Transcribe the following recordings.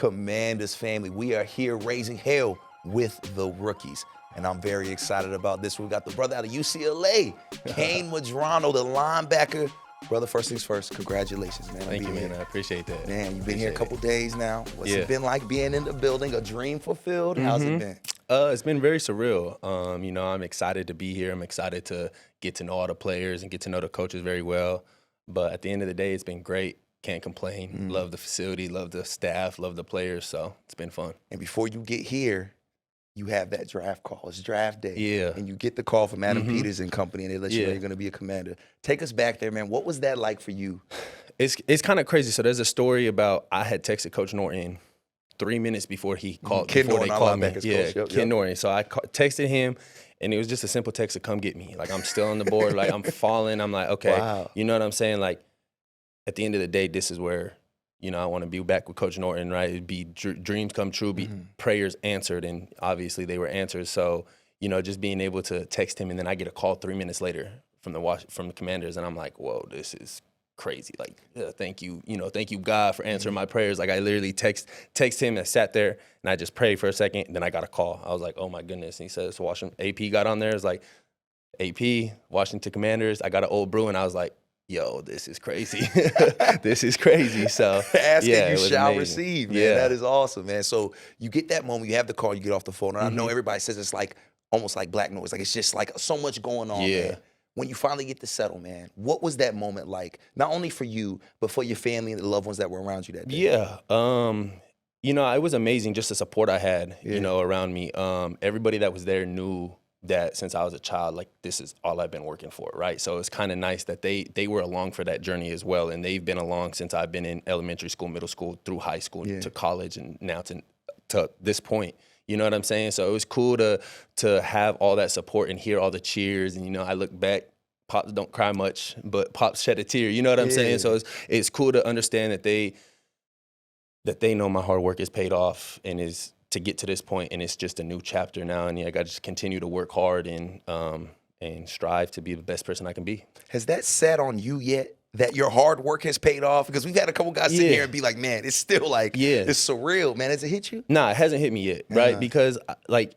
Commanders family. We are here raising hell with the rookies. And I'm very excited about this. We got the brother out of UCLA, Kain Medrano, the linebacker. Brother, first things first, congratulations, man. Thank you, man. I appreciate that. Man, you've been here a couple days now. What's it been like being in the building, a dream fulfilled? How's it been? It's been very surreal. I'm excited to be here. I'm excited to get to know all the players and get to know the coaches very well. But at the end of the day, it's been great. Can't complain. Love the facility, love the staff, love the players. So it's been fun. And before you get here, you have that draft call. It's draft day. Yeah. And you get the call from Adam Peters and company, and they let you know you're going to be a Commander. Take us back there, man. What was that like for you? It's kind of crazy. So there's a story about I had texted Coach Norton 3 minutes before he called. Ken before Norton, they called me. Coach. Yeah, Ken Norton. So I texted him, and it was just a simple text to come get me. Like, I'm still on the board. Like, I'm falling. I'm like, okay. You know what I'm saying? Like, at the end of the day, this is where, I want to be back with Coach Norton, right? It'd be dreams come true, be prayers answered, and obviously they were answered. So, just being able to text him, and then I get a call 3 minutes later from the Commanders, and I'm like, whoa, this is crazy. Like, thank you, thank you, God, for answering my prayers. Like, I literally text him, and sat there, and I just prayed for a second, and then I got a call. I was like, oh my goodness. And he says, AP got on there. It's like, AP, Washington Commanders. I got an old brew, and I was like, yo, this is crazy. This is crazy. So ask and you shall amazing. receive, man. That is awesome, man. So you get that moment, you have the call, you get off the phone. And I know everybody says it's like almost like black noise. Like, it's just like so much going on, man. When you finally get to settle, man, what was that moment like? Not only for you, but for your family and the loved ones that were around you that day. It was amazing just the support I had, around me. Everybody that was there knew that since I was a child, like, this is all I've been working for, right? So it's kind of nice that they were along for that journey as well, and they've been along since I've been in elementary school, middle school, through high school, to college, and now to this point. You know what I'm saying? So it was cool to have all that support and hear all the cheers, and I look back. Pops don't cry much, but Pops shed a tear. You know what I'm saying? So it's cool to understand that they know my hard work is paid off and is to get to this point, and it's just a new chapter now, and I got to just continue to work hard and strive to be the best person I can be. Has that sat on you yet, that your hard work has paid off? Because we've had a couple guys sit here and be like, man, it's still like, it's surreal, man. Has it hit you? Nah, it hasn't hit me yet, right? Because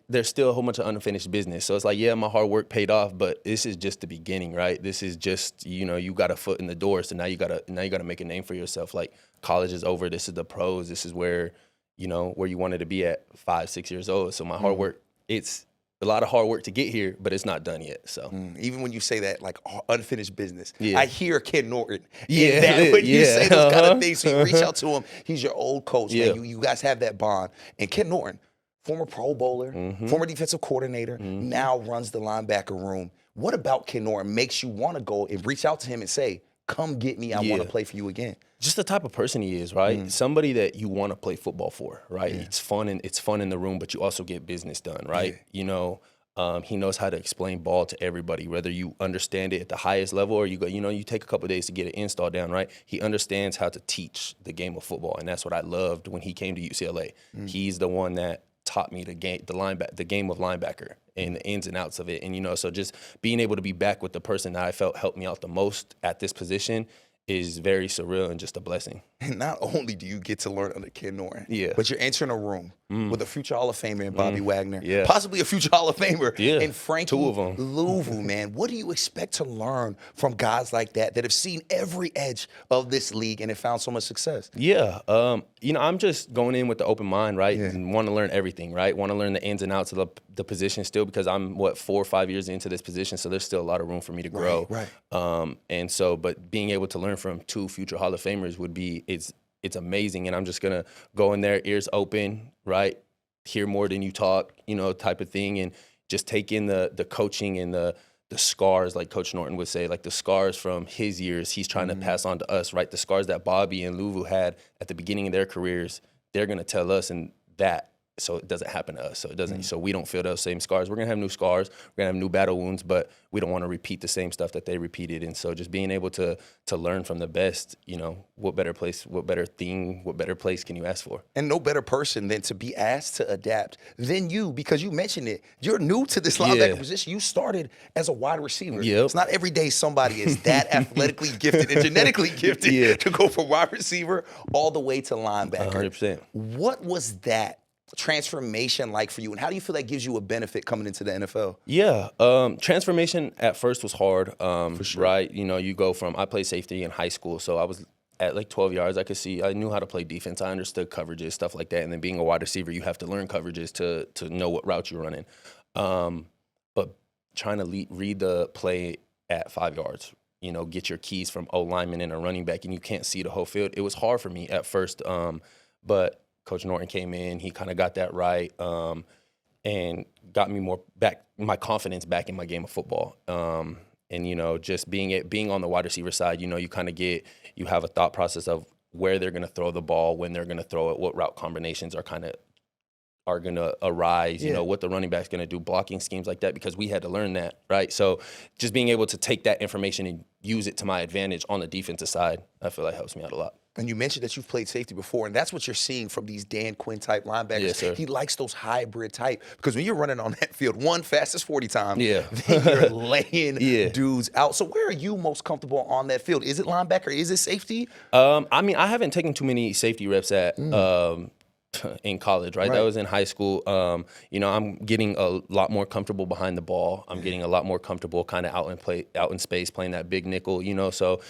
there's still a whole bunch of unfinished business. So it's like, my hard work paid off, but this is just the beginning, right? This is just, you got a foot in the door, so now you gotta make a name for yourself. Like, college is over. This is the pros. This is where where you wanted to be at 5-6 years old. So my hard work, it's a lot of hard work to get here, but it's not done yet. So even when you say that, like, unfinished business, I hear Ken Norton. When you say those kind of things, so you reach out to him. He's your old coach, man. You guys have that bond. And Ken Norton, former Pro Bowler, former defensive coordinator, now runs the linebacker room. What about Ken Norton makes you want to go and reach out to him and say, come get me, I want to play for you again? Just the type of person he is, right? Somebody that you want to play football for, right? It's fun in the room, but you also get business done, right? He knows how to explain ball to everybody, whether you understand it at the highest level or you go, you take a couple of days to get an install down, right? He understands how to teach the game of football, and that's what I loved when he came to UCLA. He's the one that taught me the game of linebacker and the ins and outs of it, and so just being able to be back with the person that I felt helped me out the most at this position is very surreal and just a blessing. And not only do you get to learn under Ken Norton, but you're entering a room with a future Hall of Famer in Bobby Wagner, possibly a future Hall of Famer in Frankie Louvu, man. What do you expect to learn from guys like that have seen every edge of this league and have found so much success? I'm just going in with the open mind, right? And want to learn everything, right? Want to learn the ins and outs of the position still, because I'm, 4 or 5 years into this position, so there's still a lot of room for me to grow. But being able to learn from 2 future Hall of Famers would be, it's amazing, and I'm just gonna go in there, ears open, right? Hear more than you talk, type of thing, and just take in the coaching and the scars, like Coach Norton would say, like the scars from his years, he's trying to pass on to us, right? The scars that Bobby and Louvu had at the beginning of their careers, they're gonna tell us, and that so it doesn't happen to us. So it doesn't. So we don't feel those same scars. We're gonna have new scars. We're gonna have new battle wounds, but we don't want to repeat the same stuff that they repeated. And so just being able to learn from the best, what better place, what better thing, what better place can you ask for? And no better person than to be asked to adapt than you, because you mentioned it. You're new to this linebacker position. You started as a wide receiver. It's not every day somebody is that athletically gifted and genetically gifted to go from wide receiver all the way to linebacker. 100%. What was that transformation like for you, and how do you feel that gives you a benefit coming into the NFL? Yeah, transformation at first was hard, for sure. Right? You go from, I played safety in high school, so I was at like 12 yards, I knew how to play defense. I understood coverages, stuff like that. And then being a wide receiver, you have to learn coverages to know what route you're running. But trying to read the play at 5 yards, get your keys from O-lineman and a running back, and you can't see the whole field. It was hard for me at first, but Coach Norton came in, he kind of got that right, and got me my confidence back in my game of football. And just being on the wide receiver side, you have a thought process of where they're going to throw the ball, when they're going to throw it, what route combinations are going to arise, what the running back's going to do, blocking schemes like that, because we had to learn that, right? So just being able to take that information and use it to my advantage on the defensive side, I feel like helps me out a lot. And you mentioned that you've played safety before, and that's what you're seeing from these Dan Quinn type linebackers. Yes, sir. He likes those hybrid type, because when you're running on that field, fastest 40 time, then you're laying dudes out. So where are you most comfortable on that field? Is it linebacker? Is it safety? I haven't taken too many safety reps in college, right? That was in high school. I'm getting a lot more comfortable behind the ball. I'm getting a lot more comfortable kind of out in space, playing that big nickel, So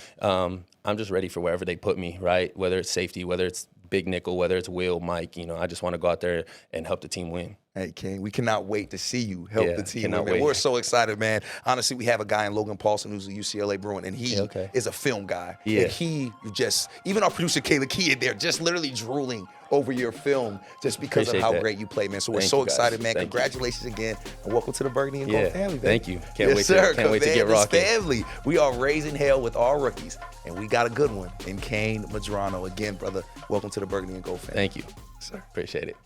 I'm just ready for wherever they put me, right? Whether it's safety, whether it's big nickel, whether it's Will, Mike, I just want to go out there and help the team win. Hey, Kain, we cannot wait to see you help the team win, man. We're so excited, man. Honestly, we have a guy in Logan Paulson who's a UCLA Bruin, and he is a film guy. And he just, even our producer, Kayla Key, in there, just literally drooling over your film just because of how great you play, man. So we're so excited, man. Congratulations again, and welcome to the Burgundy and Gold family, man. Thank you. Can't wait to get rocking. Family. We are raising hell with our rookies, and we got a good one in Kain Medrano. Again, brother, welcome to the Burgundy and Gold family. Thank you. Sir. Appreciate it.